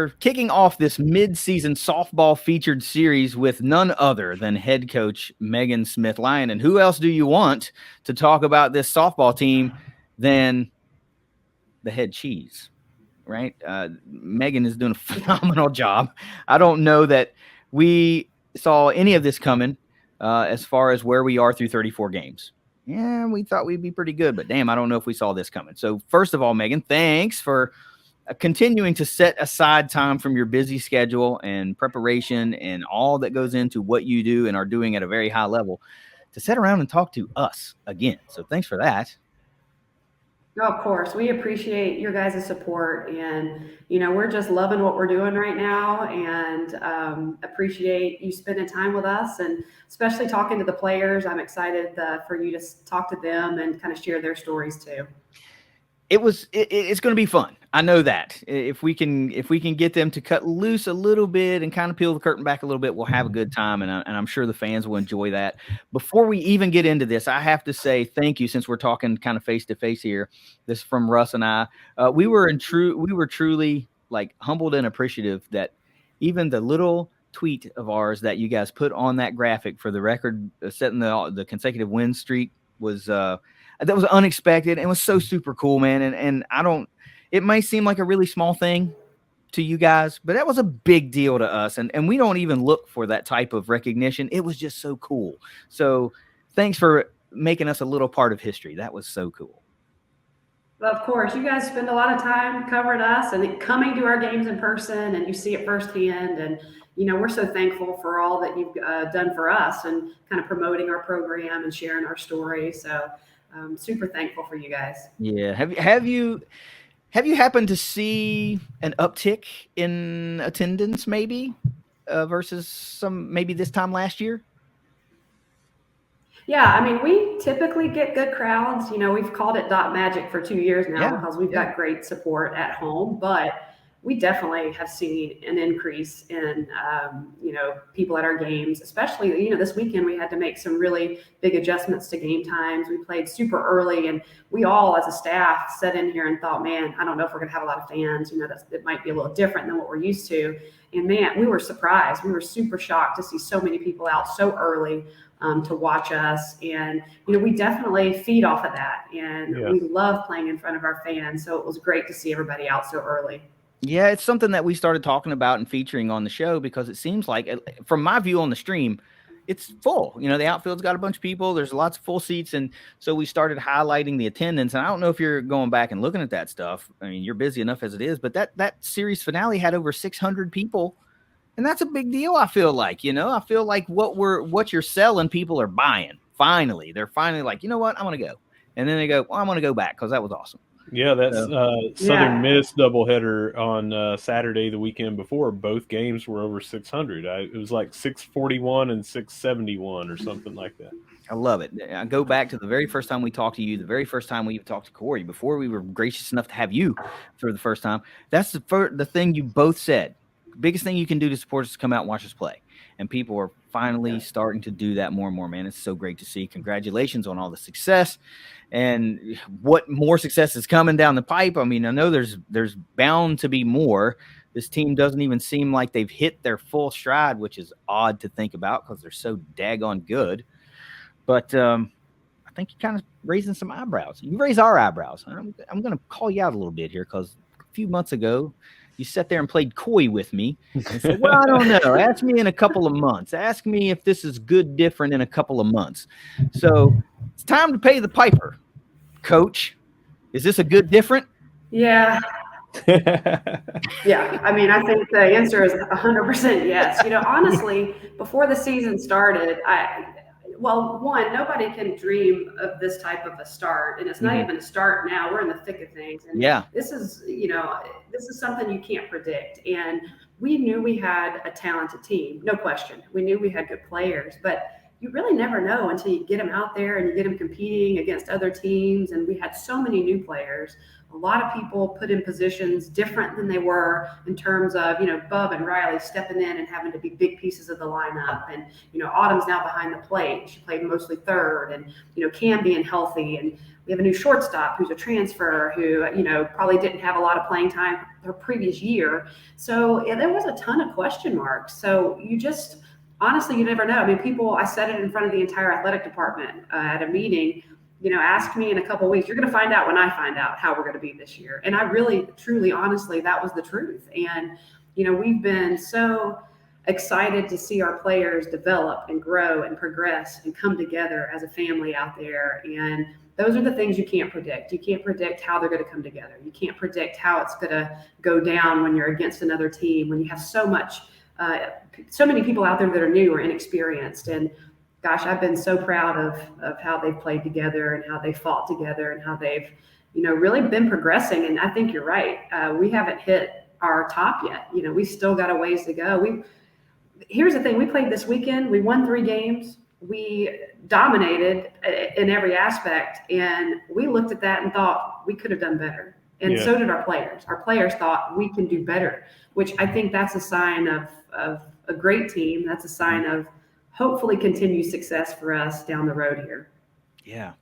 are kicking off this mid-season softball featured series with none other than head coach Megan Smith-Lyon. And who else do you want to talk about this softball team than the head cheese, right? Megan is doing a phenomenal job. I don't know that we saw any of this coming as far as where we are through 34 games. Yeah, we thought we'd be pretty good, but damn, I don't know if we saw this coming. So first of all, Megan, thanks for continuing to set aside time from your busy schedule and preparation and all that goes into what you do and are doing at a very high level to sit around and talk to us again. So thanks for that. No, of course. We appreciate your guys' support. And, we're just loving what we're doing right now and appreciate you spending time with us and especially talking to the players. I'm excited for you to talk to them and kind of share their stories too. It's going to be fun. I know that if we can get them to cut loose a little bit and kind of peel the curtain back a little bit, we'll have a good time. And I'm sure the fans will enjoy that. Before we even get into this, I have to say thank you, since we're talking kind of face to face here. This is from Russ and I. We were truly like humbled and appreciative that even the little tweet of ours that you guys put on that graphic for the record, setting the consecutive win streak was that was unexpected and was so super cool, man. And it may seem like a really small thing to you guys, but that was a big deal to us. And we don't even look for that type of recognition. It was just so cool. So thanks for making us a little part of history. That was so cool. Well, of course, you guys spend a lot of time covering us and coming to our games in person, and you see it firsthand. And we're so thankful for all that you've done for us and kind of promoting our program and sharing our story. So super thankful for you guys. Yeah. Have you happened to see an uptick in attendance maybe versus maybe this time last year? Yeah, I mean, we typically get good crowds. We've called it Dot Magic for 2 years now because we've got great support at home, but we definitely have seen an increase in, people at our games, especially, this weekend we had to make some really big adjustments to game times. We played super early and we all as a staff sat in here and thought, man, I don't know if we're going to have a lot of fans. It might be a little different than what we're used to. And man, we were surprised. We were super shocked to see so many people out so early to watch us. And, we definitely feed off of that. And we love playing in front of our fans. So it was great to see everybody out so early. Yeah, it's something that we started talking about and featuring on the show because it seems like, from my view on the stream, it's full. The outfield's got a bunch of people. There's lots of full seats. And so we started highlighting the attendance. And I don't know if you're going back and looking at that stuff. I mean, you're busy enough as it is. But that series finale had over 600 people. And that's a big deal, I feel like. I feel like what you're selling, people are buying. Finally. They're finally like, you know what? I want to go. And then they go, well, I want to go back because that was awesome. Yeah, that's Southern Miss doubleheader on Saturday, the weekend before. Both games were over 600. It was like 641 and 671 or something like that. I love it. I go back to the very first time we talked to you, the very first time we talked to Corey, before we were gracious enough to have you for the first time. That's the thing you both said. Biggest thing you can do to support us is come out and watch us play. And people are finally starting to do that more and more, man. It's so great to see. Congratulations on all the success and what more success is coming down the pipe. I mean, I know there's bound to be more. This team doesn't even seem like they've hit their full stride, which is odd to think about because they're so daggone good. But I think you're kind of raising some eyebrows. You raise our eyebrows. I'm going to call you out a little bit here because a few months ago, you sat there and played coy with me and said, well, I don't know. Ask me in a couple of months. Ask me if this is good different in a couple of months. So it's time to pay the piper, Coach. Is this a good different? Yeah. Yeah. I mean, I think the answer is 100% yes. Honestly, before the season started, nobody can dream of this type of a start, and it's not even a start now. We're in the thick of things, and this is something you can't predict. And we knew we had a talented team, no question. We knew we had good players, but you really never know until you get them out there and you get them competing against other teams. And we had so many new players. A lot of people put in positions different than they were in terms of, Bub and Riley stepping in and having to be big pieces of the lineup. And, Autumn's now behind the plate. She played mostly third. And, Cam being healthy. And we have a new shortstop who's a transfer who, probably didn't have a lot of playing time her previous year. So there was a ton of question marks. So honestly, you never know. I mean, I said it in front of the entire athletic department at a meeting, ask me in a couple of weeks, you're going to find out when I find out how we're going to be this year. And I really, truly, honestly, that was the truth. And, we've been so excited to see our players develop and grow and progress and come together as a family out there. And those are the things you can't predict. You can't predict how they're going to come together. You can't predict how it's going to go down when you're against another team, when you have so many people out there that are new or inexperienced. And gosh, I've been so proud of how they've played together and how they fought together and how they've, really been progressing. And I think you're right. We haven't hit our top yet. We still got a ways to go. Here's the thing. We played this weekend. We won 3 games. We dominated in every aspect. And we looked at that and thought we could have done better. And so did our players. Our players thought we can do better, which I think that's a sign of a great team. That's a sign of hopefully continued success for us down the road here. Yeah.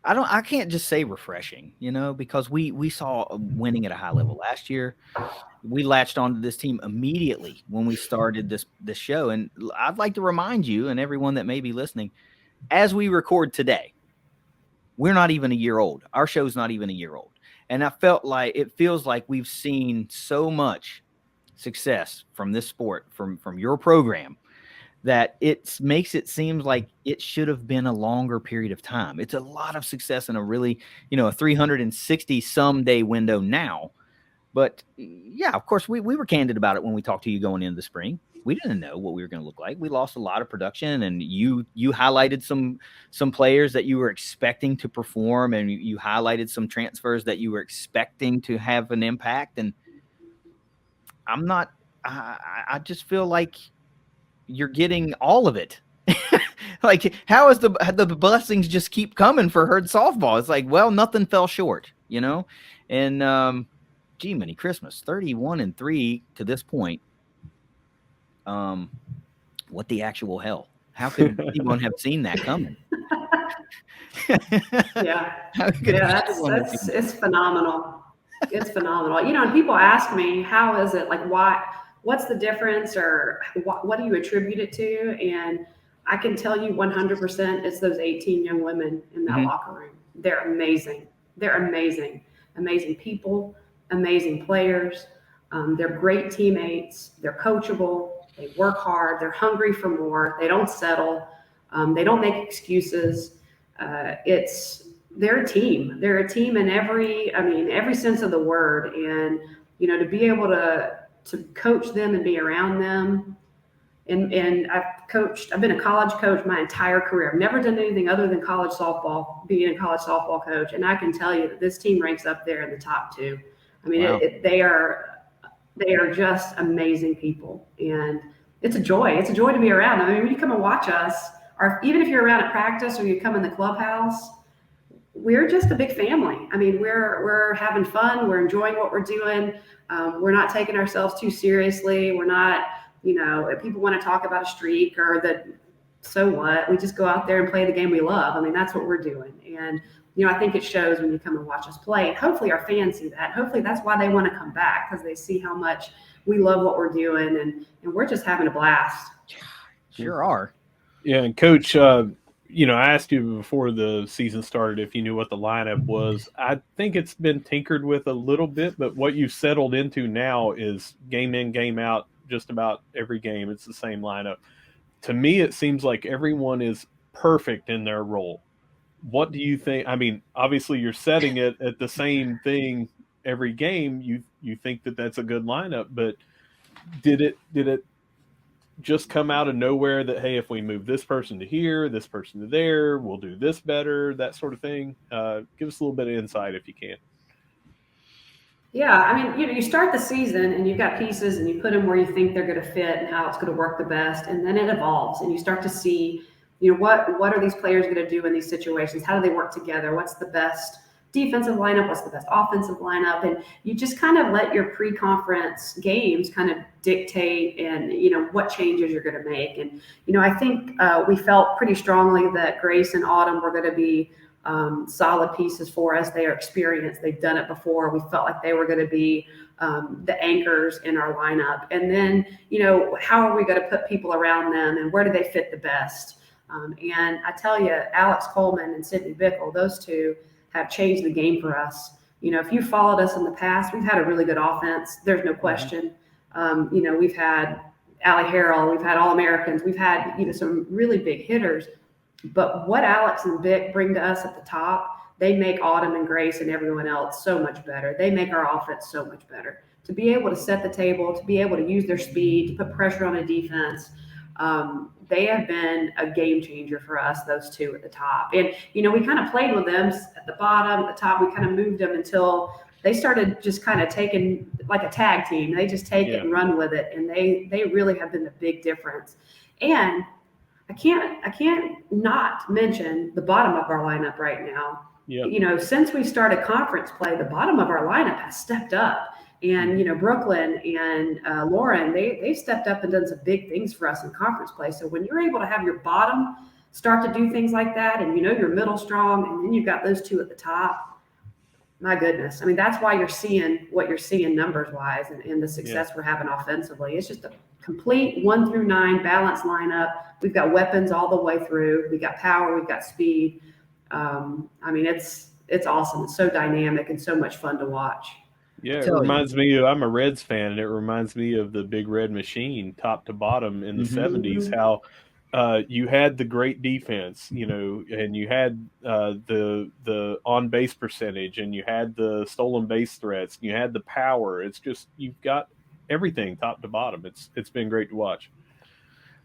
I can't just say refreshing, because we saw winning at a high level last year. We latched onto this team immediately when we started this show. And I'd like to remind you and everyone that may be listening, as we record today, we're not even a year old. Our show's not even a year old. And it feels like we've seen so much success from this sport, from your program, that it makes it seem like it should have been a longer period of time. It's a lot of success in a really, a 360 some day window now. But yeah, of course, we were candid about it when we talked to you going into the spring. We didn't know what we were going to look like. We lost a lot of production, and you highlighted some players that you were expecting to perform, and you highlighted some transfers that you were expecting to have an impact. And I just feel like you're getting all of it. Like, how is the blessings just keep coming for Herd softball? It's like, well, nothing fell short, and gee, many Christmas, 31-3 to this point. What the actual hell? How could anyone have seen that coming? It's phenomenal. It's phenomenal. And people ask me, how is it, like, what's the difference, or what do you attribute it to? And I can tell you 100% it's those 18 young women in that locker room. They're amazing. They're amazing. Amazing people, amazing players. They're great teammates. They're coachable. They work hard. They're hungry for more. They don't settle. They don't make excuses. They're a team. They're a team in every sense of the word. And, to be able to coach them and be around them. And I've been a college coach my entire career. I've never done anything other than college softball, being a college softball coach. And I can tell you that this team ranks up there in the top 2. I mean, wow. They are just amazing people. And it's a joy. It's a joy to be around them. I mean, when you come and watch us, or even if you're around at practice or you come in the clubhouse, we're just a big family. I mean, we're having fun. We're enjoying what we're doing. We're not taking ourselves too seriously. We're not, if people want to talk about a streak so what? We just go out there and play the game we love. I mean, that's what we're doing. And, I think it shows when you come and watch us play. And hopefully our fans see that. Hopefully that's why they want to come back, because they see how much we love what we're doing. And we're just having a blast. Sure are. Yeah, and Coach, I asked you before the season started if you knew what the lineup was. I think it's been tinkered with a little bit, but what you've settled into now is game in, game out, just about every game. It's the same lineup. To me, it seems like everyone is perfect in their role. What do you think? I mean, obviously you're setting it at the same thing every game. You think that that's a good lineup, but did it just come out of nowhere that, hey, if we move this person to here, this person to there, we'll do this better, that sort of thing? Give us a little bit of insight if you can. Yeah, I mean, you start the season and you've got pieces and you put them where you think they're going to fit and how it's going to work the best, and then it evolves and you start to see, what are these players going to do in these situations? How do they work together? What's the best defensive lineup? What's the best offensive lineup? And you just kind of let your pre-conference games kind of dictate and what changes you're going to make. And I think we felt pretty strongly that Grace and Autumn were going to be solid pieces for us. They are experienced. They've done it before. We felt like they were going to be the anchors in our lineup. And then, how are we going to put people around them and where do they fit the best? And I tell you, Alex Coleman and Sydney Bickle, those two have changed the game for us. If you followed us in the past, we've had a really good offense. There's no question. We've had Allie Harrell, we've had All-Americans, we've had, some really big hitters. But what Alex and Vic bring to us at the top, they make Autumn and Grace and everyone else so much better. They make our offense so much better. To be able to set the table, to be able to use their speed, to put pressure on a defense, they have been a game changer for us, those two at the top. And, we kind of played with them at the bottom, at the top. We kind of moved them until they started just kind of taking like a tag team. They just take it and run with it. And they really have been the big difference. And I can't not mention the bottom of our lineup right now. Yeah. Since we started conference play, the bottom of our lineup has stepped up. And, Brooklyn and Lauren, they've stepped up and done some big things for us in conference play. So when you're able to have your bottom start to do things like that and your middle strong and then you've got those two at the top, my goodness. I mean, that's why you're seeing what you're seeing numbers-wise and the success we're having offensively. It's just a complete 1 through 9 balanced lineup. We've got weapons all the way through. We've got power. We've got speed. I mean, it's awesome. It's so dynamic and so much fun to watch. Yeah, it reminds me of, I'm a Reds fan, and it reminds me of the Big Red Machine, top to bottom in the 70s, how you had the great defense, and you had the on-base percentage, and you had the stolen base threats, and you had the power. It's just, you've got everything top to bottom. It's been great to watch.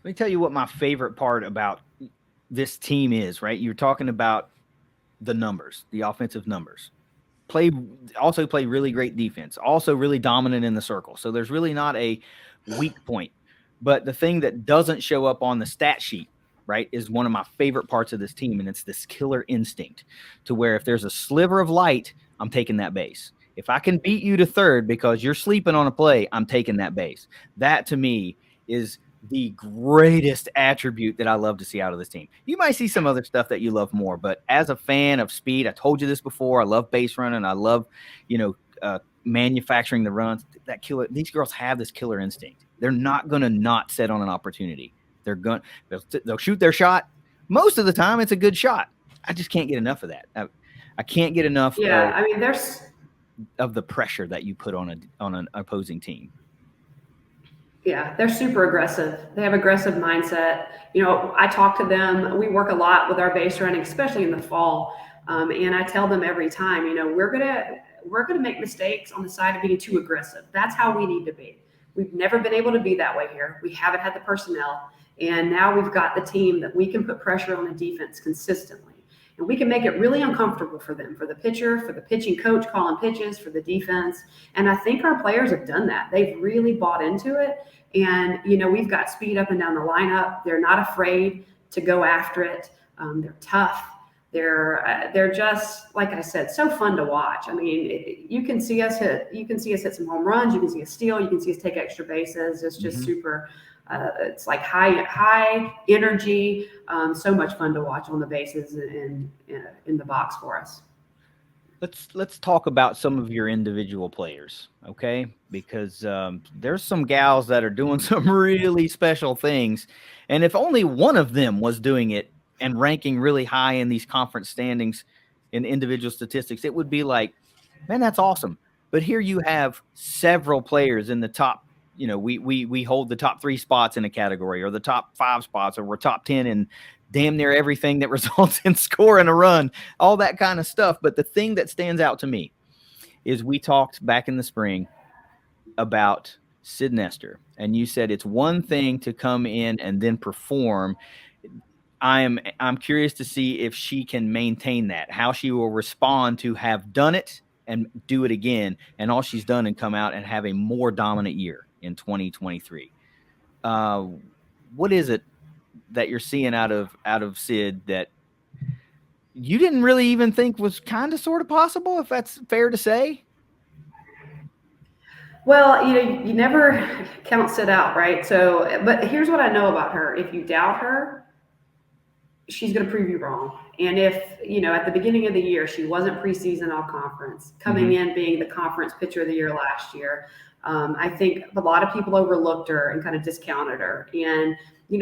Let me tell you what my favorite part about this team is, right? You're talking about the numbers, the offensive numbers. Also play really great defense, also really dominant in the circle. So there's really not a weak point. But the thing that doesn't show up on the stat sheet, right, is one of my favorite parts of this team, and it's this killer instinct to where if there's a sliver of light, I'm taking that base. If I can beat you to third because you're sleeping on a play, I'm taking that base. That, to me, is the greatest attribute that I love to see out of this team. You might see some other stuff that you love more, but as a fan of speed, I told you this before, I love base running. I love, manufacturing the runs. These girls have this killer instinct. They're not going to not set on an opportunity. They'll shoot their shot. Most of the time, it's a good shot. I just can't get enough of that. I can't get enough. Yeah, I mean, there's of the pressure that you put on an opposing team. Yeah, they're super aggressive. They have aggressive mindset. I talk to them. We work a lot with our base running, especially in the fall. And I tell them every time, we're gonna make mistakes on the side of being too aggressive. That's how we need to be. We've never been able to be that way here. We haven't had the personnel, and now we've got the team that we can put pressure on the defense consistently. And we can make it really uncomfortable for them, for the pitcher, for the pitching coach calling pitches, for the defense. And I think our players have done that. They've really bought into it. And, we've got speed up and down the lineup. They're not afraid to go after it. They're tough. They're just, like I said, so fun to watch. I mean, you can see us hit some home runs. You can see us steal. You can see us take extra bases. It's just super. It's like high energy, so much fun to watch on the bases and in the box for us. Let's talk about some of your individual players, okay? Because there's some gals that are doing some really special things, and if only one of them was doing it and ranking really high in these conference standings in individual statistics, it would be like, man, that's awesome. But here you have several players in the top. We hold the top 3 spots in a category, or the top 5 spots, or we're top 10 in damn near everything that results in scoring a run, all that kind of stuff. But the thing that stands out to me is we talked back in the spring about Sid Nestor, and you said it's one thing to come in and then perform. I'm curious to see if she can maintain that, how she will respond to have done it and do it again. And all she's done and come out and have a more dominant year in 2023. What is it that you're seeing out of Sid that you didn't really even think was kind of sort of possible, if that's fair to say? Well, you never count Sid out, right? So, but here's what I know about her. If you doubt her, she's going to prove you wrong. And if, at the beginning of the year, she wasn't preseason all conference, coming in being the conference pitcher of the year last year, I think a lot of people overlooked her and kind of discounted her. And,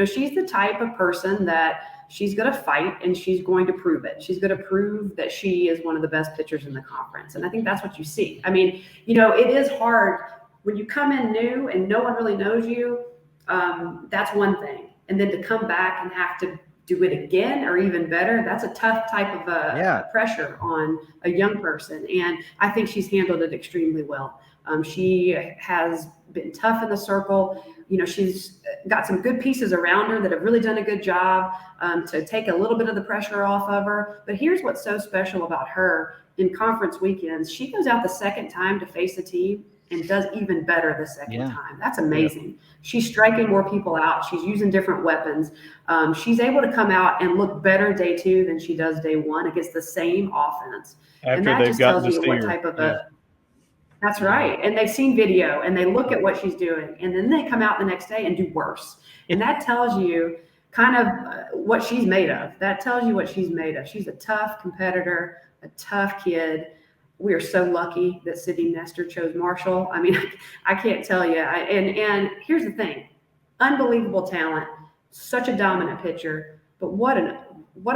she's the type of person that she's going to fight and she's going to prove it. She's going to prove that she is one of the best pitchers in the conference. And I think that's what you see. I mean, it is hard when you come in new and no one really knows you. That's one thing. And then to come back and have to do it again or even better, that's a tough type of pressure on a young person. And I think she's handled it extremely well. She has been tough in the circle. She's got some good pieces around her that have really done a good job to take a little bit of the pressure off of her. But here's what's so special about her in conference weekends. She goes out the second time to face a team and does even better the second time. That's amazing. She's striking more people out. She's using different weapons. She's able to come out and look better day 2 than she does day 1 against the same offense. After and that they've just gotten tells to you see what her. type of that's right. And they've seen video and they look at what she's doing and then they come out the next day and do worse. And that tells you kind of what she's made of. That tells you what she's made of. She's a tough competitor, a tough kid. We are so lucky that Sydney Nestor chose Marshall. I mean, I can't tell you. And here's the thing, unbelievable talent, such a dominant pitcher, but what a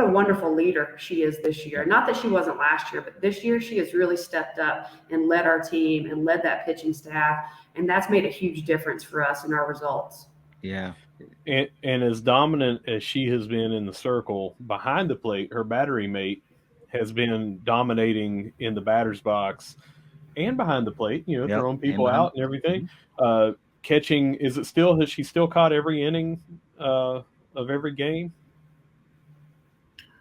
wonderful leader she is this year. Not that she wasn't last year, but this year she has really stepped up and led our team and led that pitching staff. And that's made a huge difference for us in our results. Yeah. And as dominant as she has been in the circle behind the plate, her battery mate has been dominating in the batter's box and behind the plate, throwing people out and everything. Catching, has she still caught every inning of every game?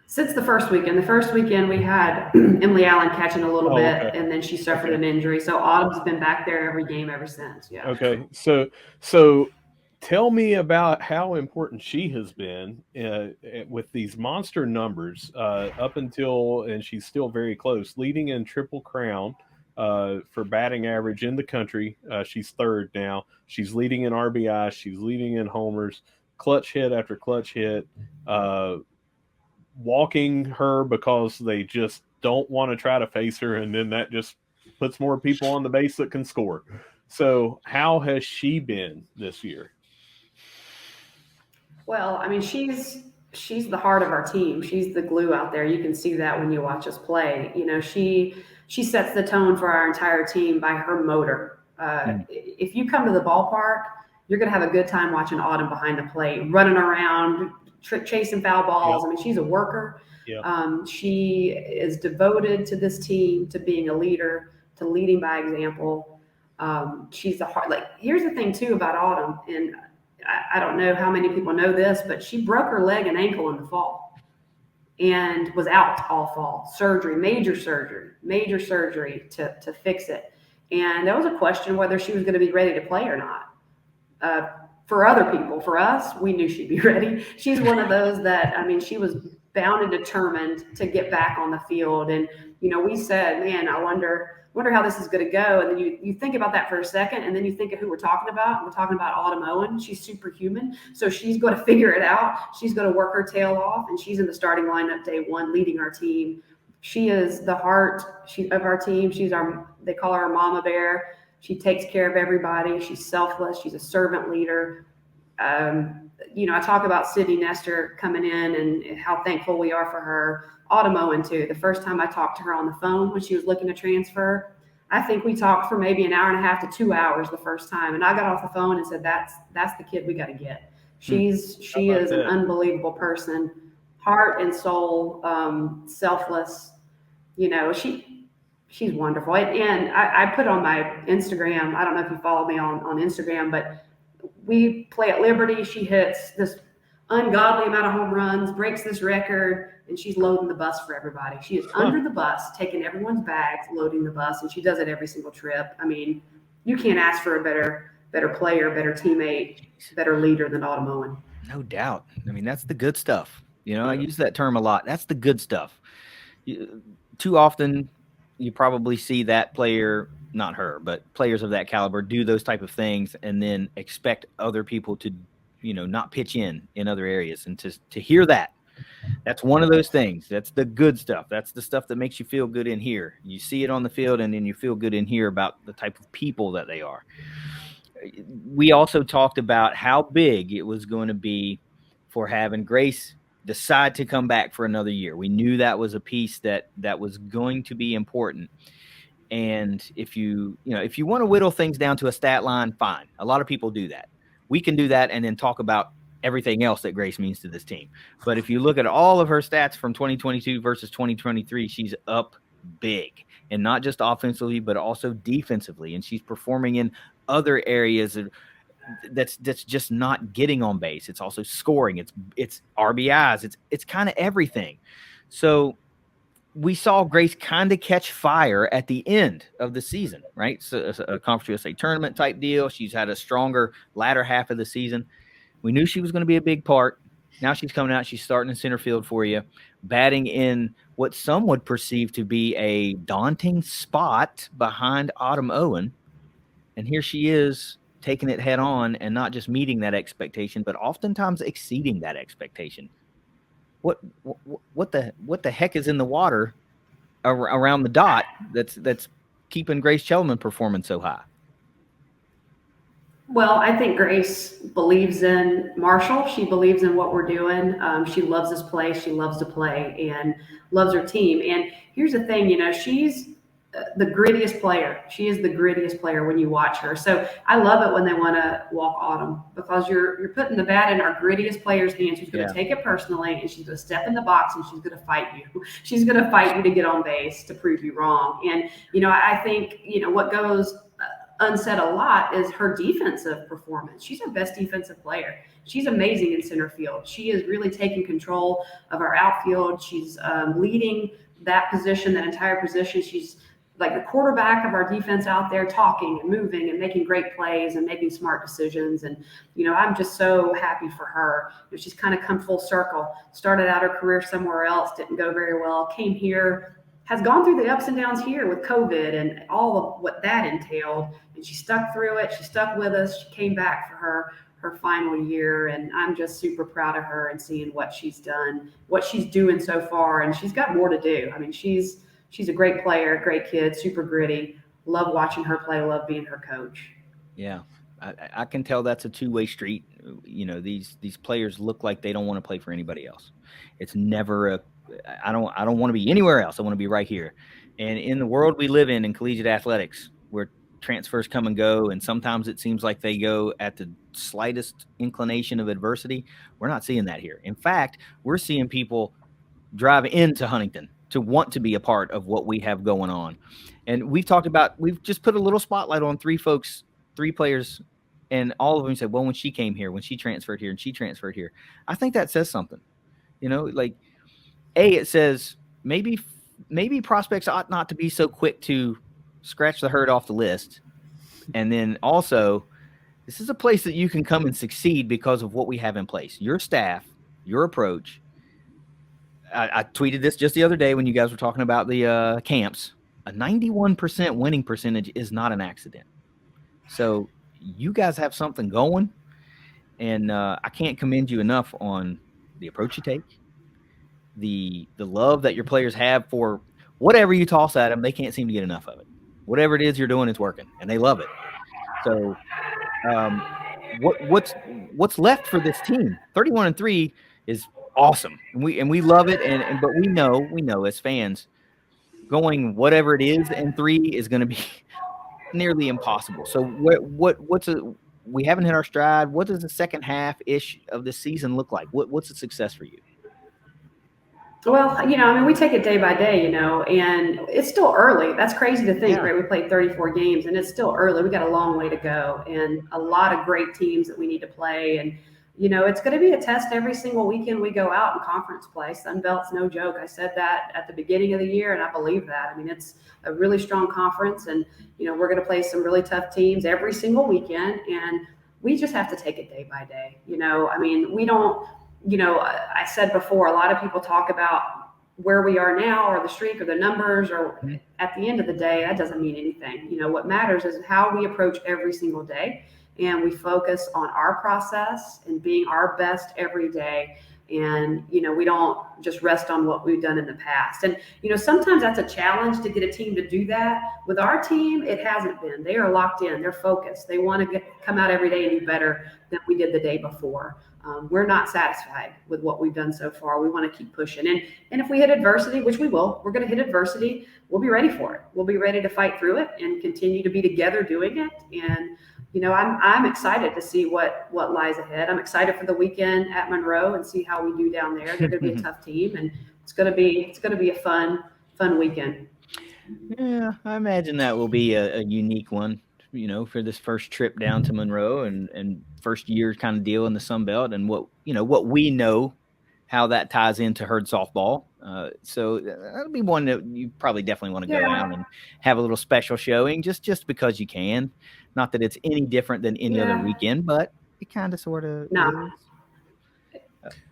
Since the first weekend. The first weekend we had Emily Allen catching a little bit, okay. and then she suffered an injury. So Autumn's been back there every game ever since. Yeah. Okay. So tell me about how important she has been with these monster numbers up until, and she's still very close, leading in Triple Crown for batting average in the country. She's 3rd now. She's leading in RBI. She's leading in homers, clutch hit after clutch hit. Walking her because they just don't want to try to face her, and then that just puts more people on the base that can score. So how has she been this year? Well, I mean, she's the heart of our team. She's the glue out there. You can see that when you watch us play. She sets the tone for our entire team by her motor. If you come to the ballpark, you're going to have a good time watching Autumn behind the plate, running around, chasing foul balls. I mean, she's a worker. She is devoted to this team, to being a leader, to leading by example. She's the heart. Here's the thing too about Autumn, and I don't know how many people know this, but she broke her leg and ankle in the fall and was out all fall. Major surgery to fix it. And there was a question whether she was going to be ready to play or not. For other people, for us, we knew she'd be ready. She's one of those that, I mean, she was bound and determined to get back on the field. And, we said, man, I wonder how this is going to go. And then you think about that for a second, and then you think of who we're talking about. We're talking about Autumn Owen. She's superhuman. So she's going to figure it out. She's going to work her tail off, and she's in the starting lineup day 1, leading our team. She is the heart of our team. They call her our mama bear. She takes care of everybody. She's selfless. She's a servant leader. I talk about Sydney Nestor coming in and how thankful we are for her. Autumn Owen, too. The first time I talked to her on the phone when she was looking to transfer, I think we talked for maybe an hour and a half to 2 hours the first time. And I got off the phone and said, that's the kid we got to get. She is an unbelievable person, heart and soul, selfless. She's wonderful. And I put on my Instagram, I don't know if you follow me on Instagram, but we play at Liberty. She hits this ungodly amount of home runs, breaks this record, and she's loading the bus for everybody. She is under the bus, taking everyone's bags, loading the bus, and she does it every single trip. I mean, you can't ask for a better player, better teammate, better leader than Autumn Owen. No doubt. I mean, that's the good stuff. I use that term a lot. That's the good stuff. Too often, you probably see that player, not her, but players of that caliber do those type of things and then expect other people to, not pitch in other areas. And to hear that's one of those things. That's the good stuff. That's the stuff that makes you feel good in here. You see it on the field, and then you feel good in here about the type of people that they are. We also talked about how big it was going to be for having Grace decide to come back for another year. We knew that was a piece that was going to be important. And if you want to whittle things down to a stat line, fine. A lot of people do that. We can do that and then talk about everything else that Grace means to this team. But if you look at all of her stats from 2022 versus 2023, she's up big, and not just offensively, but also defensively. And she's performing in other areas that's just not getting on base. It's also scoring. It's RBIs. It's kind of everything. So we saw Grace kind of catch fire at the end of the season, right? So a Conference USA tournament type deal. She's had a stronger latter half of the season. We knew she was going to be a big part. Now she's coming out. She's starting in center field for you, batting in what some would perceive to be a daunting spot behind Autumn Owen. And here she is taking it head on and not just meeting that expectation, but oftentimes exceeding that expectation. What the heck is in the water around the dot that's keeping Grace Chelman performing so high? Well, I think Grace believes in Marshall. She believes in what we're doing. She loves this place. She loves to play and loves her team. And here's the thing, she's the grittiest player. She is the grittiest player when you watch her. So I love it when they want to walk Autumn, because you're putting the bat in our grittiest player's hands, who's going to take it personally, and she's going to step in the box and she's going to fight you. She's going to fight you to get on base, to prove you wrong. And, I think, what goes unsaid a lot is her defensive performance. She's our best defensive player. She's amazing in center field. She is really taking control of our outfield. She's leading that position, that entire position. She's like the quarterback of our defense out there, talking and moving and making great plays and making smart decisions. And, I'm just so happy for her. She's kind of come full circle. Started out her career somewhere else, didn't go very well, came here, has gone through the ups and downs here with COVID and all of what that entailed. And she stuck through it. She stuck with us. She came back for her final year. And I'm just super proud of her and seeing what she's done, what she's doing so far. And she's got more to do. I mean, she's a great player, great kid, super gritty. Love watching her play, love being her coach. Yeah. I can tell that's a two-way street. These players look like they don't want to play for anybody else. It's never I don't want to be anywhere else. I want to be right here. And in the world we live in collegiate athletics, where transfers come and go, and sometimes it seems like they go at the slightest inclination of adversity, we're not seeing that here. In fact, we're seeing people drive into Huntington to want to be a part of what we have going on. And we've just put a little spotlight on three players, and all of them said, well, when she came here, when she transferred here, and she transferred here. I think that says something. It says maybe prospects ought not to be so quick to scratch the herd off the list. And then also, this is a place that you can come and succeed because of what we have in place. Your staff, your approach. I tweeted this just the other day when you guys were talking about the camps. A 91% winning percentage is not an accident. So you guys have something going, and I can't commend you enough on the approach you take, the love that your players have for whatever you toss at them. They can't seem to get enough of it. Whatever it is you're doing, it's working, and they love it. So what's left for this team? 31-3 is awesome, and we love it, but we know as fans, going whatever it is in 3 is going to be nearly impossible. So we haven't hit our stride. What does the second half ish of the season look like? What's a success for you? Well, we take it day by day, and it's still early. That's crazy to think, right? We played 34 games and it's still early. We got a long way to go and a lot of great teams that we need to play. And, it's going to be a test every single weekend we go out in conference play. Sun Belt's no joke. I said that at the beginning of the year, and I believe that. I mean, it's a really strong conference, and, we're going to play some really tough teams every single weekend, and we just have to take it day by day. I mean, we don't, I said before, a lot of people talk about where we are now or the streak or the numbers, or at the end of the day, that doesn't mean anything. What matters is how we approach every single day. And we focus on our process and being our best every day. And, we don't just rest on what we've done in the past. And, sometimes that's a challenge to get a team to do that. With our team, it hasn't been. They are locked in. They're focused. They want to come out every day and do better than we did the day before. We're not satisfied with what we've done so far. We want to keep pushing. And if we hit adversity, which we will, we're going to hit adversity, we'll be ready for it. We'll be ready to fight through it and continue to be together doing it. And I'm excited to see what lies ahead. I'm excited for the weekend at Monroe and see how we do down there. They're going to be a tough team, and it's going to be a fun weekend. Yeah, I imagine that will be a unique one, for this first trip down to Monroe and first year kind of deal in the Sun Belt, and what we know how that ties into Herd softball. So that'll be one that you probably definitely want to go out and have a little special showing, just because you can. Not that it's any different than any other weekend, but it kind of sort of No,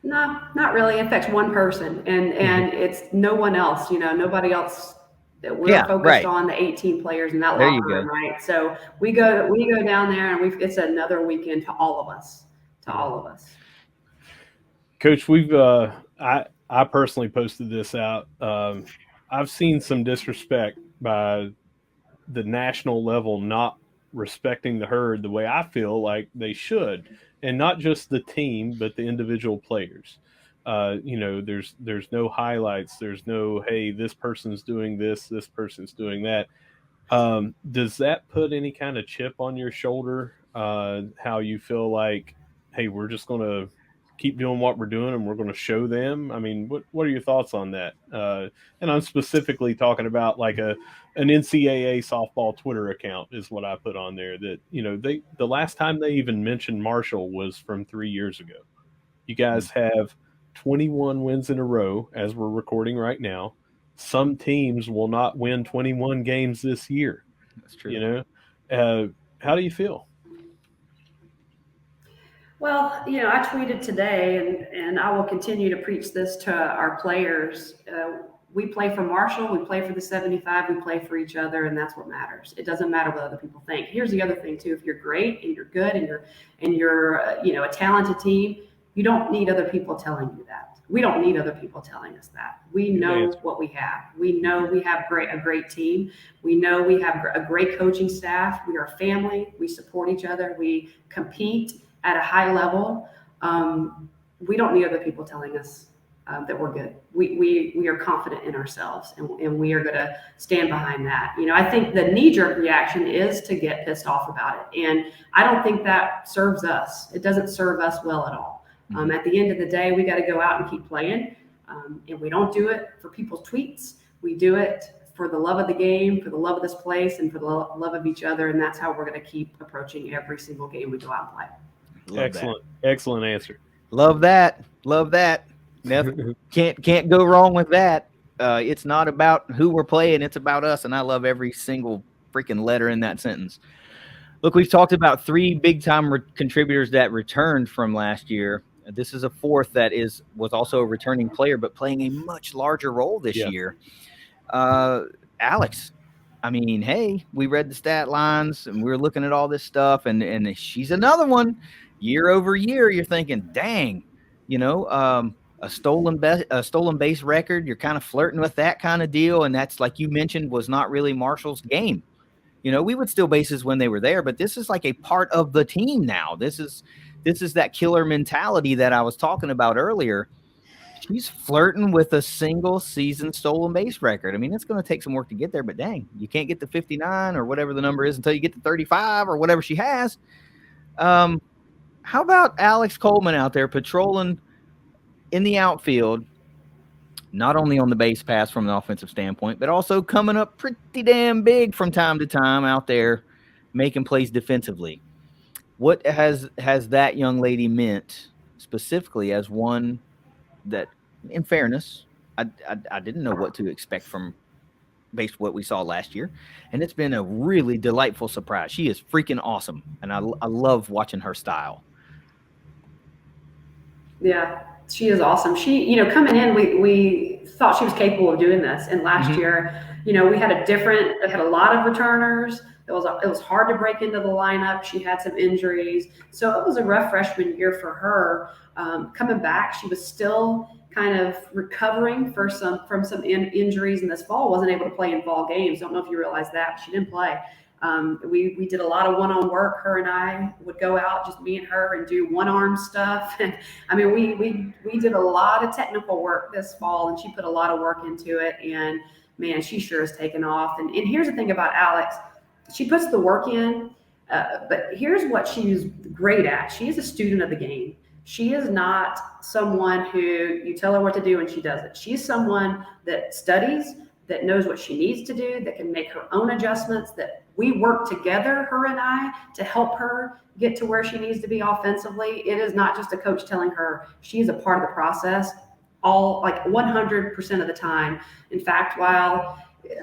not really. It affects one person, and it's no one else. Nobody else. We're focused on the 18 players in that locker room, right? So we go down there, and it's another weekend to all of us. Coach, we've I personally posted this out. I've seen some disrespect by the national level not respecting the Herd the way I feel like they should, and not just the team but the individual players. There's no highlights. There's no, hey, this person's doing this person's doing that. Does that put any kind of chip on your shoulder? How you feel like, hey, we're just going to keep doing what we're doing and we're going to show them? I mean, what are your thoughts on that? And I'm specifically talking about like an NCAA softball Twitter account is what I put on there, that, the last time they even mentioned Marshall was from 3 years ago. You guys have 21 wins in a row as we're recording right now. Some teams will not win 21 games this year. That's true. How do you feel? Well, I tweeted today, and I will continue to preach this to our players. We play for Marshall, we play for the 75, we play for each other, and that's what matters. It doesn't matter what other people think. Here's the other thing too: if you're great and you're good and you're a talented team, you don't need other people telling you that. We don't need other people telling us that. We know what we have. We know we have a great team. We know we have a great coaching staff. We are a family. We support each other. We compete at a high level. We don't need other people telling us that we're good. We are confident in ourselves, and we are going to stand behind that. I think the knee-jerk reaction is to get pissed off about it, and I don't think that serves us. It doesn't serve us well at all. At the end of the day, we got to go out and keep playing, and we don't do it for people's tweets. We do it for the love of the game, for the love of this place, and for the love of each other, and that's how we're going to keep approaching every single game we go out and play. Excellent answer. Love that. Can't go wrong with that. It's not about who we're playing, it's about us, and I love every single freaking letter in that sentence. Look, we've talked about 3 big-time contributors that returned from last year. This is a 4th that was also a returning player, but playing a much larger role this year. Alex, I mean, hey, we read the stat lines, and we were looking at all this stuff, and she's another one. Year over year, you're thinking, dang, a stolen base record. You're kind of flirting with that kind of deal, and that's, like you mentioned, was not really Marshall's game. We would steal bases when they were there, but this is like a part of the team now. This is that killer mentality that I was talking about earlier. She's flirting with a single season stolen base record. I mean, it's going to take some work to get there, but dang, you can't get to 59 or whatever the number is until you get to 35 or whatever she has. How about Alex Coleman out there patrolling in the outfield, not only on the base pass from an offensive standpoint, but also coming up pretty damn big from time to time out there making plays defensively? What has that young lady meant specifically as one that, in fairness, I didn't know what to expect from based on what we saw last year, and it's been a really delightful surprise. She is freaking awesome, and I love watching her style. Yeah, she is awesome. She, coming in, we thought she was capable of doing this. And last year, we had a lot of returners. It was hard to break into the lineup. She had some injuries, so it was a rough freshman year for her. Coming back, she was still kind of recovering from some injuries in this fall. Wasn't able to play in fall games. Don't know if you realize that, but she didn't play. We did a lot of one-on work. Her and I would go out, just me and her, and do one-arm stuff. And I mean, we did a lot of technical work this fall, and she put a lot of work into it. And man, she sure has taken off. And here's the thing about Alex: she puts the work in, but here's what she's great at. She is a student of the game. She is not someone who you tell her what to do and she does it. She's someone that studies, that knows what she needs to do, that can make her own adjustments, that we work together, her and I, to help her get to where she needs to be offensively. It is not just a coach telling her. She's a part of the process, all like 100% of the time. In fact, while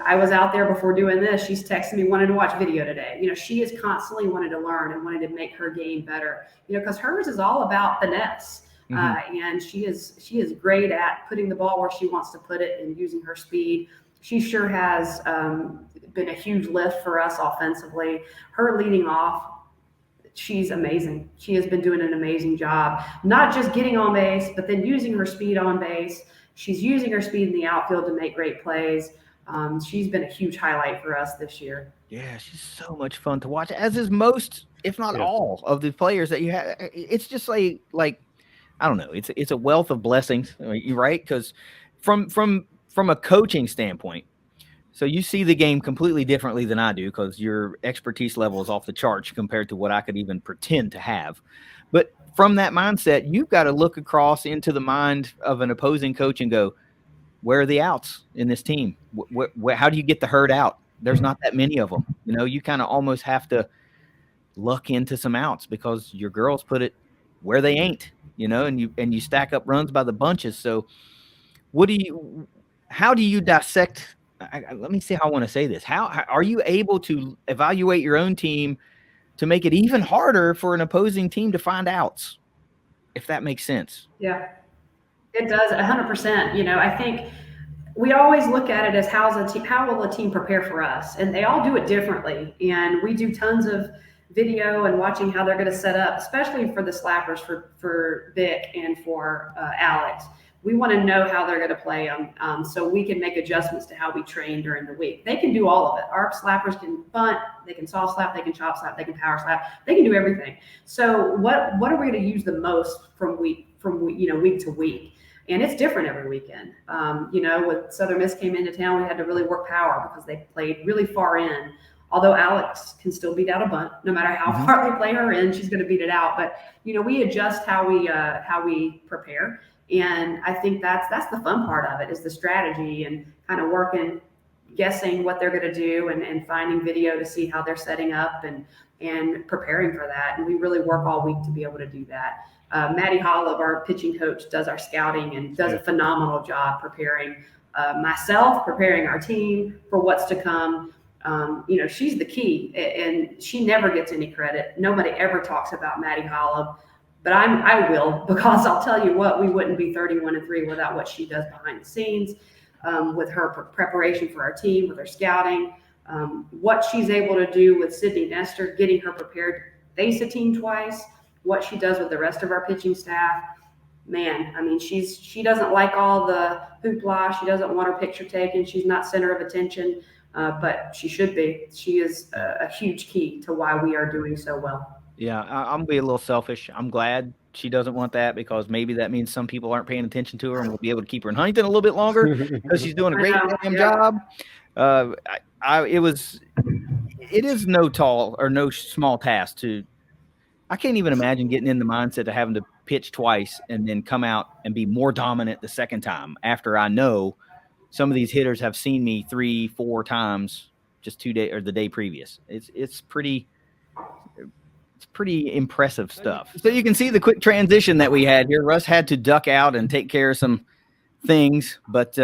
I was out there before doing this, she's texting me wanting to watch video today. She is constantly wanting to learn and wanting to make her game better, because hers is all about finesse. And she is great at putting the ball where she wants to put it and using her speed. She sure has been a huge lift for us offensively. Her leading off, she's amazing. She has been doing an amazing job, not just getting on base, but then using her speed on base. She's using her speed in the outfield to make great plays. She's been a huge highlight for us this year. Yeah, she's so much fun to watch, as is most, if not all, of the players that you have. It's just like I don't know. It's a wealth of blessings, right? Because from a coaching standpoint, so you see the game completely differently than I do, because your expertise level is off the charts compared to what I could even pretend to have. But from that mindset, you've got to look across into the mind of an opposing coach and go, where are the outs in this team? How do you get the herd out? There's not that many of them. You kind of almost have to luck into some outs because your girls put it where they ain't, and you stack up runs by the bunches. So how do you dissect? Let me see how I want to say this. How are you able to evaluate your own team to make it even harder for an opposing team to find outs, if that makes sense? Yeah, it does 100%. I think we always look at it as how will the team prepare for us? And they all do it differently. And we do tons of video and watching how they're going to set up, especially for the slappers, for Vic and for Alex. We want to know how they're going to play them, so we can make adjustments to how we train during the week. They can do all of it. Our slappers can bunt, they can soft slap, they can chop slap, they can power slap, they can do everything. So what are we going to use the most from week to week? And it's different every weekend. When Southern Miss came into town, we had to really work power because they played really far in. Although Alex can still beat out a bunt, no matter how far they play her in, she's going to beat it out. But we adjust how we prepare, and I think that's the fun part of it, is the strategy and kind of working, guessing what they're going to do, and finding video to see how they're setting up and preparing for that. And we really work all week to be able to do that. Maddie Holub, our pitching coach, does our scouting and does a phenomenal job preparing myself, preparing our team for what's to come. She's the key, and she never gets any credit. Nobody ever talks about Maddie Holub, but I will, because I'll tell you what, we wouldn't be 31-3 without what she does behind the scenes, with her preparation for our team, with her scouting, what she's able to do with Sydney Nestor, getting her prepared to face a team twice, what she does with the rest of our pitching staff. Man, I mean, she doesn't like all the hoopla. She doesn't want her picture taken. She's not center of attention. But she should be. She is a huge key to why we are doing so well. Yeah, I'm gonna be a little selfish. I'm glad she doesn't want that, because maybe that means some people aren't paying attention to her, and we'll be able to keep her in Huntington a little bit longer because she's doing a great job. It is no small task to. I can't even imagine getting in the mindset of having to pitch twice and then come out and be more dominant the second time after I know some of these hitters have seen me 3-4 times just 2 days or the day previous. It's pretty. It's pretty impressive stuff. So you can see the quick transition that we had here. Russ had to duck out and take care of some things, but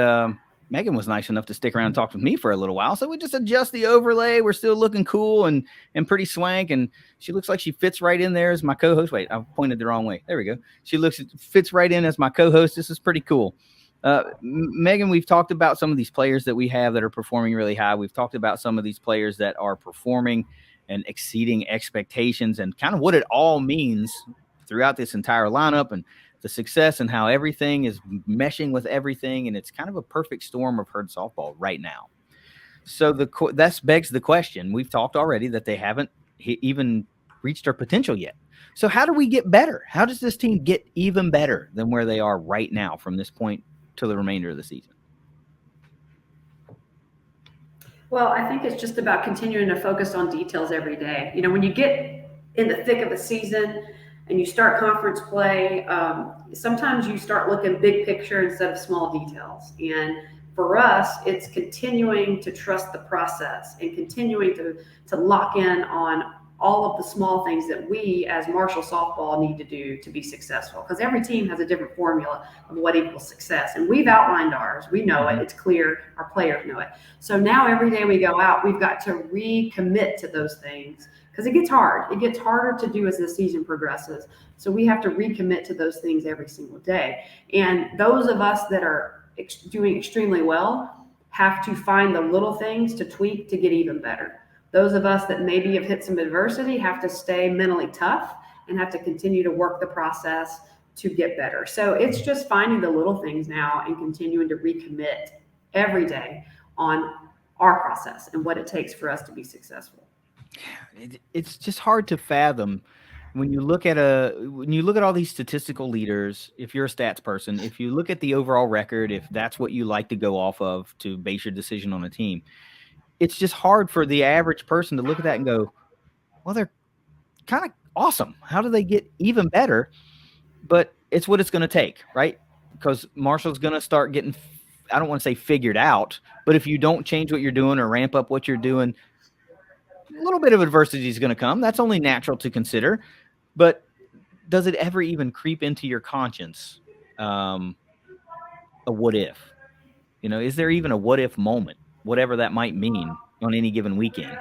Megan was nice enough to stick around and talk with me for a little while. So we just adjust the overlay. We're still looking cool and pretty swank. And she looks like she fits right in there as my co-host. Wait, I pointed the wrong way. There we go. She fits right in as my co-host. This is pretty cool. Megan, we've talked about some of these players that we have that are performing really high. We've talked about some of these players that are performing and exceeding expectations and kind of what it all means throughout this entire lineup and the success and how everything is meshing with everything. And it's kind of a perfect storm of herd softball right now. So that begs the question. We've talked already that they haven't even reached their potential yet. So how do we get better? How does this team get even better than where they are right now from this point to the remainder of the season? Well, I think it's just about continuing to focus on details every day. You know, when you get in the thick of a season and you start conference play, sometimes you start looking big picture instead of small details. And for us, it's continuing to trust the process and continuing to lock in on all of the small things that we as Marshall softball need to do to be successful, because every team has a different formula of what equals success, and we've outlined ours. We know it, it's clear, our players know it. So now every day we go out, we've got to recommit to those things, because it gets hard. It gets harder to do as the season progresses. So we have to recommit to those things every single day. And those of us that are doing extremely well have to find the little things to tweak to get even better. Those of us that maybe have hit some adversity have to stay mentally tough and have to continue to work the process to get better. So it's just finding the little things now and continuing to recommit every day on our process and what it takes for us to be successful. It's just hard to fathom when you look at all these statistical leaders. If you're a stats person, if you look at the overall record, if that's what you like to go off of to base your decision on a team, it's just hard for the average person to look at that and go, well, they're kind of awesome. How do they get even better? But it's what it's going to take, right? Because Marshall's going to start getting, I don't want to say figured out, but if you don't change what you're doing or ramp up what you're doing, a little bit of adversity is going to come. That's only natural to consider. But does it ever even creep into your conscience a what if? You know, is there even a what if moment, whatever that might mean on any given weekend?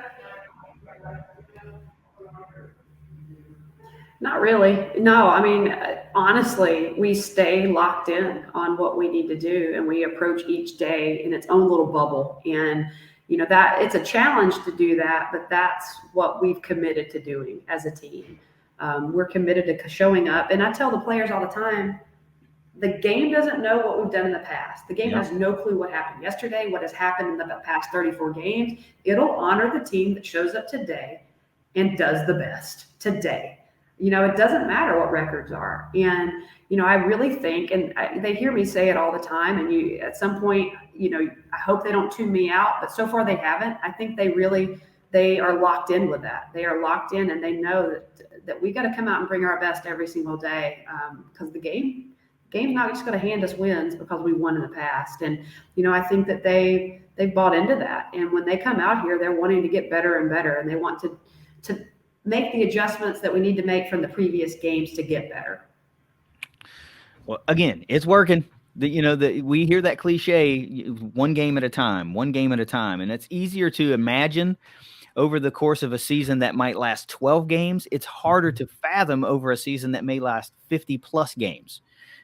Not really. No, I mean, honestly, we stay locked in on what we need to do, and we approach each day in its own little bubble. And, you know, that it's a challenge to do that, but that's what we've committed to doing as a team. We're committed to showing up. And I tell the players all the time, the game doesn't know what we've done in the past. The game has no clue what happened yesterday, what has happened in the past 34 games. It'll honor the team that shows up today and does the best today. You know, it doesn't matter what records are. And, you know, I really think, and they hear me say it all the time, and you, at some point, you know, I hope they don't tune me out, but so far they haven't. I think they are locked in with that. They are locked in, and they know that we got to come out and bring our best every single day, because the game's not just going to hand us wins because we won in the past. And, you know, I think that they've bought into that. And when they come out here, they're wanting to get better and better, and they want to make the adjustments that we need to make from the previous games to get better. Well, again, it's working. We hear that cliche, one game at a time, and it's easier to imagine over the course of a season that might last 12 games. It's harder to fathom over a season that may last 50 plus games.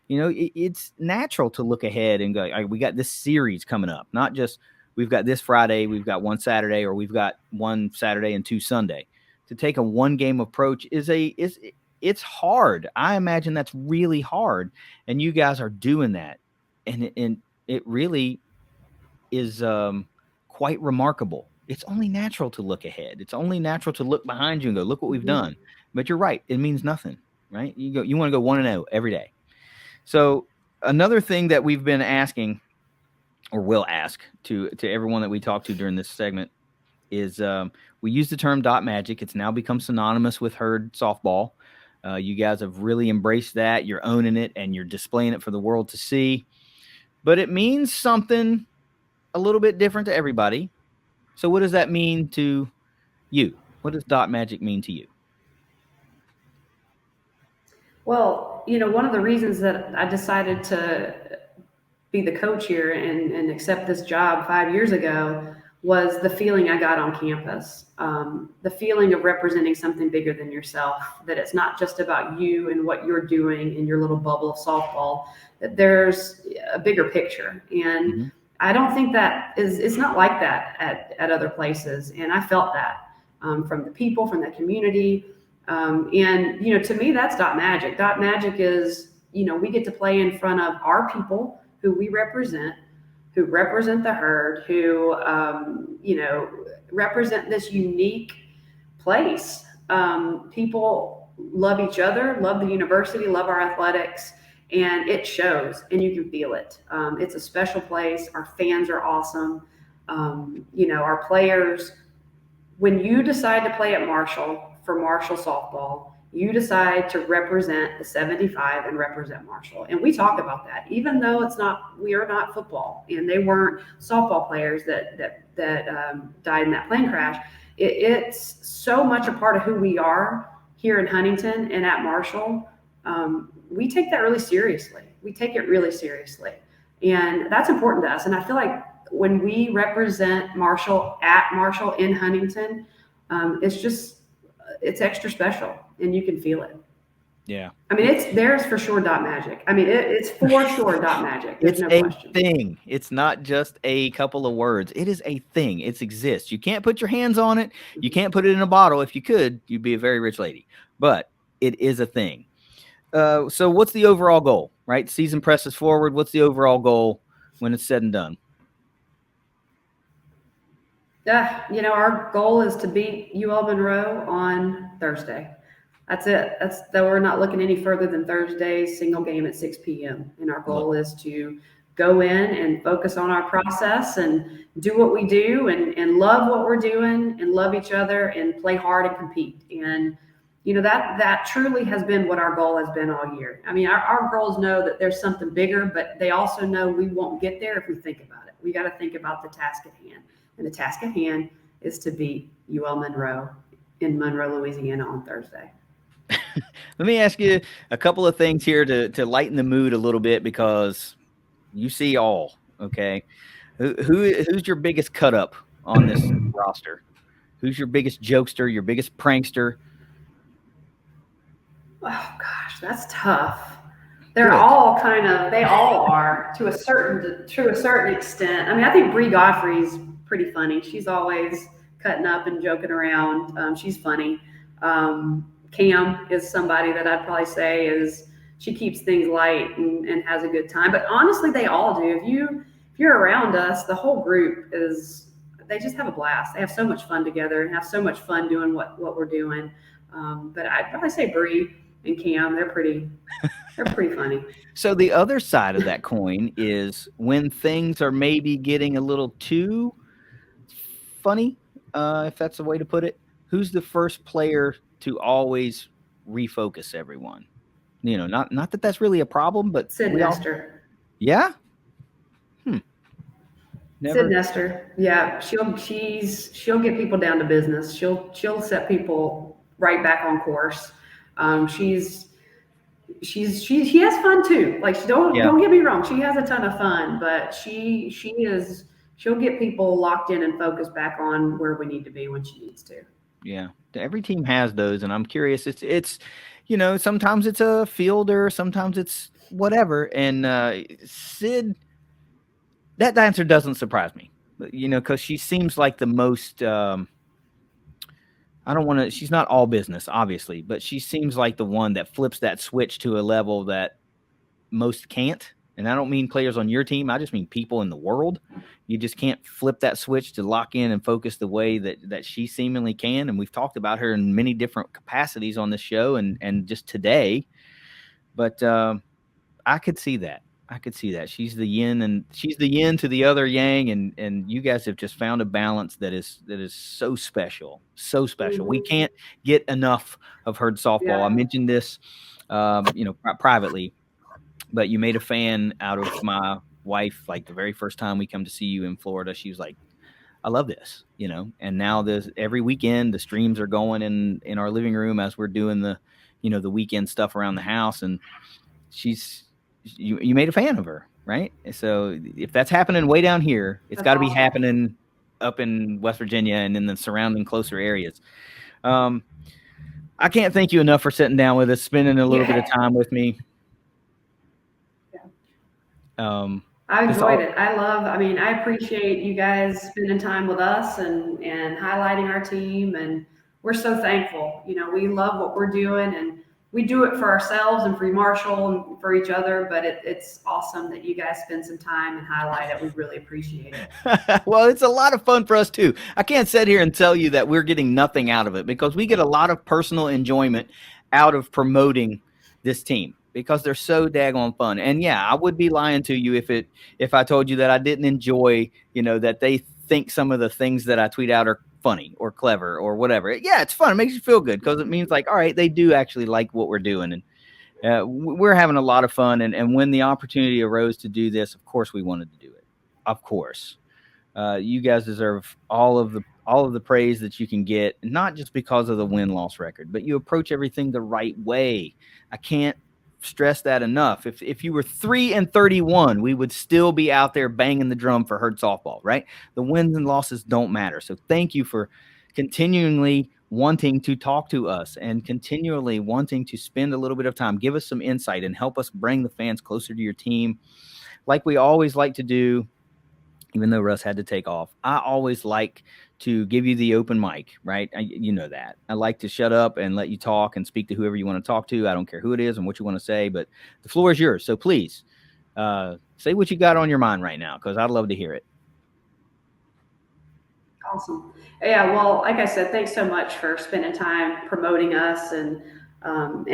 You know, it's natural to look ahead and go, we got this series coming up, not just we've got this Friday, we've got one Saturday, or we've got one Saturday and two Sunday. To take a one game approach it's hard. I imagine that's really hard, and you guys are doing that, and it really is quite remarkable. It's only natural to look ahead. It's only natural to look behind you and go, look what we've done. But you're right, it means nothing, right? You want to go 1-0 every day. So another thing that we've been asking, or will ask to everyone that we talk to during this segment, is we use the term dot magic. It's now become synonymous with herd softball. You guys have really embraced that. You're owning it and you're displaying it for the world to see. But it means something a little bit different to everybody. So what does that mean to you? What does dot magic mean to you? Well, one of the reasons that I decided to be the coach here and accept this job 5 years ago was the feeling I got on campus. The feeling of representing something bigger than yourself, that it's not just about you and what you're doing in your little bubble of softball, that there's a bigger picture. And Mm-hmm. I don't think it's not like that at other places. And I felt that from the people, from the community. And to me, that's dot magic. Dot magic is, we get to play in front of our people who we represent, who represent the herd, who, represent this unique place. People love each other, love the university, love our athletics, and it shows, and you can feel it. It's a special place. Our fans are awesome. Our players, when you decide to play at Marshall for Marshall softball, you decide to represent the 75 and represent Marshall. And we talk about that, even though we are not football, and they weren't softball players that died in that plane crash. It's so much a part of who we are here in Huntington and at Marshall. We take that really seriously. We take it really seriously. And that's important to us. And I feel like when we represent Marshall at Marshall in Huntington, it's extra special, and you can feel it. Yeah. I mean, there's for sure dot magic. I mean, it's for sure dot magic. There's no question. It's a thing. It's not just a couple of words. It is a thing. It exists. You can't put your hands on it. You can't put it in a bottle. If you could, you'd be a very rich lady. But it is a thing. So what's the overall goal, right? Season presses forward. What's the overall goal when it's said and done? Yeah, our goal is to beat UL Monroe on Thursday. That's it. We're not looking any further than Thursday's single game at 6 p.m. And our goal is to go in and focus on our process and do what we do and love what we're doing and love each other and play hard and compete. And that truly has been what our goal has been all year. I mean, our girls know that there's something bigger, but they also know we won't get there if we think about it. We got to think about the task at hand. And the task at hand is to beat UL Monroe in Monroe, Louisiana on Thursday. Let me ask you a couple of things here to lighten the mood a little bit, because you see all, okay? Who's your biggest cut up on this roster? Who's your biggest jokester, your biggest prankster? Oh gosh, that's tough. They're all they all are to a certain extent. I mean, I think Bree Godfrey's pretty funny. She's always cutting up and joking around. She's funny. Cam is somebody that I'd probably say she keeps things light and has a good time. But honestly, they all do. If you're around us, the whole group they just have a blast. They have so much fun together and have so much fun doing what we're doing. But I'd probably say Bree and Cam, they're pretty funny. So the other side of that coin is when things are maybe getting a little too funny, if that's the way to put it. Who's the first player to always refocus everyone? Not that that's really a problem, but Sid Nestor. Yeah. Never. Sid Nestor. Yeah, she'll get people down to business. She'll set people right back on course. She has fun too. Like, don't get me wrong, she has a ton of fun, but she'll get people locked in and focused back on where we need to be when she needs to. Yeah, every team has those, and I'm curious. It's sometimes it's a fielder, sometimes it's whatever. And Sid, that answer doesn't surprise me, because she seems like the most. I don't want to. She's not all business, obviously, but she seems like the one that flips that switch to a level that most can't. And I don't mean players on your team. I just mean people in the world. You just can't flip that switch to lock in and focus the way that she seemingly can. And we've talked about her in many different capacities on this show and just today. But I could see that. She's the yin to the other yang, and you guys have just found a balance that is so special, so special. Mm-hmm. We can't get enough of herd softball. Yeah. I mentioned this, privately, but you made a fan out of my wife. Like the very first time we come to see you in Florida, she was like, "I love this," and now every weekend the streams are going in our living room as we're doing the the weekend stuff around the house, and you made a fan of her, right? So if that's happening way down here, it's got to be happening up in West Virginia and in the surrounding closer areas. I can't thank you enough for sitting down with us, spending a little bit of time with me. I enjoyed it. I appreciate you guys spending time with us and highlighting our team. And we're so thankful. We love what we're doing, and we do it for ourselves and for Marshall and for each other. But it's awesome that you guys spend some time and highlight it. We really appreciate it. Well, it's a lot of fun for us too. I can't sit here and tell you that we're getting nothing out of it, because we get a lot of personal enjoyment out of promoting this team, because they're so daggone fun. And yeah, I would be lying to you if I told you that I didn't enjoy, that they think some of the things that I tweet out are funny or clever or whatever. Yeah, it's fun. It makes you feel good, because it means like, all right, they do actually like what we're doing. And we're having a lot of fun. And when the opportunity arose to do this, of course we wanted to do it. Of course. You guys deserve all of the praise that you can get, not just because of the win-loss record, but you approach everything the right way. I can't stress that enough. If you were 3-31, we would still be out there banging the drum for Herd softball, right? The wins and losses don't matter. So thank you for continually wanting to talk to us and continually wanting to spend a little bit of time, give us some insight, and help us bring the fans closer to your team, like we always like to do. Even though Russ had to take off, I always like to give you the open mic, right? You know that. I like to shut up and let you talk and speak to whoever you want to talk to. I don't care who it is and what you want to say, but the floor is yours. So please say what you got on your mind right now, because I'd love to hear it. Awesome. Yeah, well, like I said, thanks so much for spending time promoting us and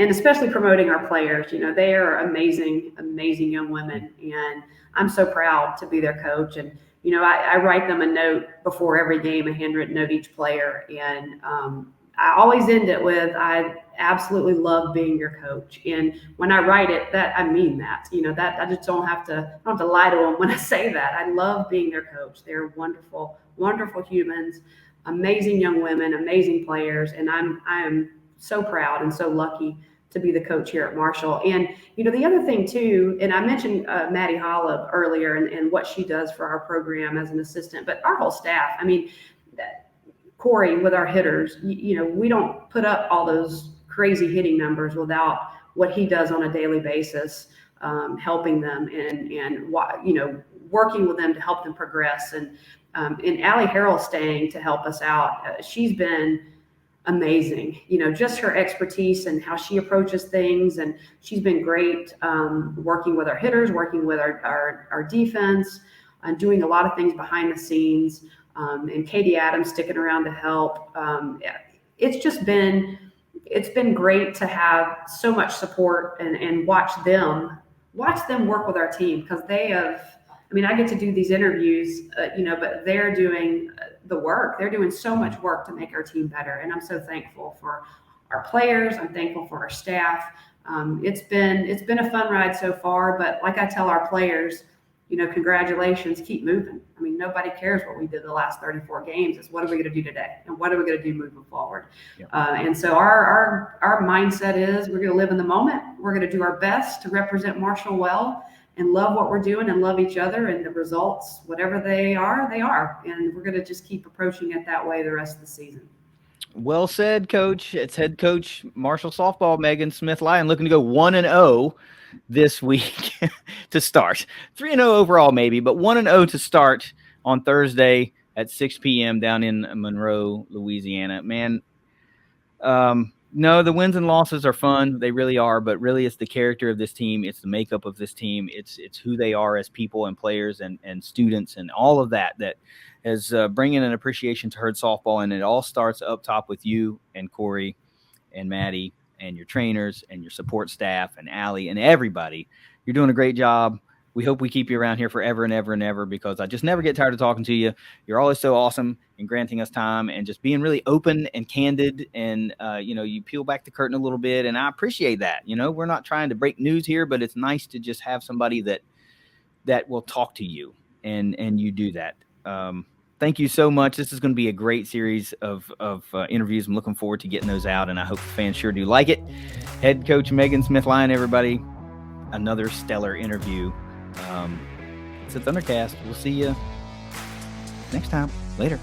especially promoting our players. They are amazing, amazing young women, and I'm so proud to be their coach. And I write them a note before every game, a handwritten note each player, and I always end it with, "I absolutely love being your coach." And when I write it, that I mean that. That I just don't have to lie to them when I say that. I love being their coach. They're wonderful, wonderful humans, amazing young women, amazing players, and I am so proud and so lucky to be the coach here at Marshall. And the other thing too, and I mentioned Maddie Holub earlier and what she does for our program as an assistant, but our whole staff. Corey with our hitters, we don't put up all those crazy hitting numbers without what he does on a daily basis, helping them and working with them to help them progress. And Allie Harrell staying to help us out. She's been amazing, just her expertise and how she approaches things. And she's been great working with our hitters, working with our defense, and doing a lot of things behind the scenes. And Katie Adams sticking around to help. It's been great to have so much support and watch them work with our team, because they have, I get to do these interviews, but they're doing the work. They're doing so much work to make our team better. And I'm so thankful for our players. I'm thankful for our staff. It's been a fun ride so far, but like I tell our players, congratulations, keep moving. Nobody cares what we did the last 34 games. It's what are we going to do today? And what are we going to do moving forward? Yep. And so our mindset is we're going to live in the moment. We're going to do our best to represent Marshall well and love what we're doing and love each other, and the results, whatever they are, they are. And we're going to just keep approaching it that way the rest of the season. Well said, Coach. It's head coach Marshall softball, Megan Smith-Lyon, looking to go 1-0 this week to start. 3-0 overall maybe, but 1-0 to start on Thursday at 6 p.m. down in Monroe, Louisiana. Man, no, the wins and losses are fun. They really are, but really it's the character of this team. It's the makeup of this team. It's who they are as people and players and students and all of that is bringing an appreciation to Herd softball. And it all starts up top with you and Corey and Maddie and your trainers and your support staff and Allie and everybody. You're doing a great job. We hope we keep you around here forever and ever and ever, because I just never get tired of talking to you. You're always so awesome in granting us time and just being really open and candid. And, you peel back the curtain a little bit, and I appreciate that. We're not trying to break news here, but it's nice to just have somebody that will talk to you, and you do that. thank you so much. This is going to be a great series of interviews. I'm looking forward to getting those out, and I hope the fans sure do like it. Head coach Megan Smith-Lyon, everybody. Another stellar interview. It's a Thundercast. We'll see you next time. Later.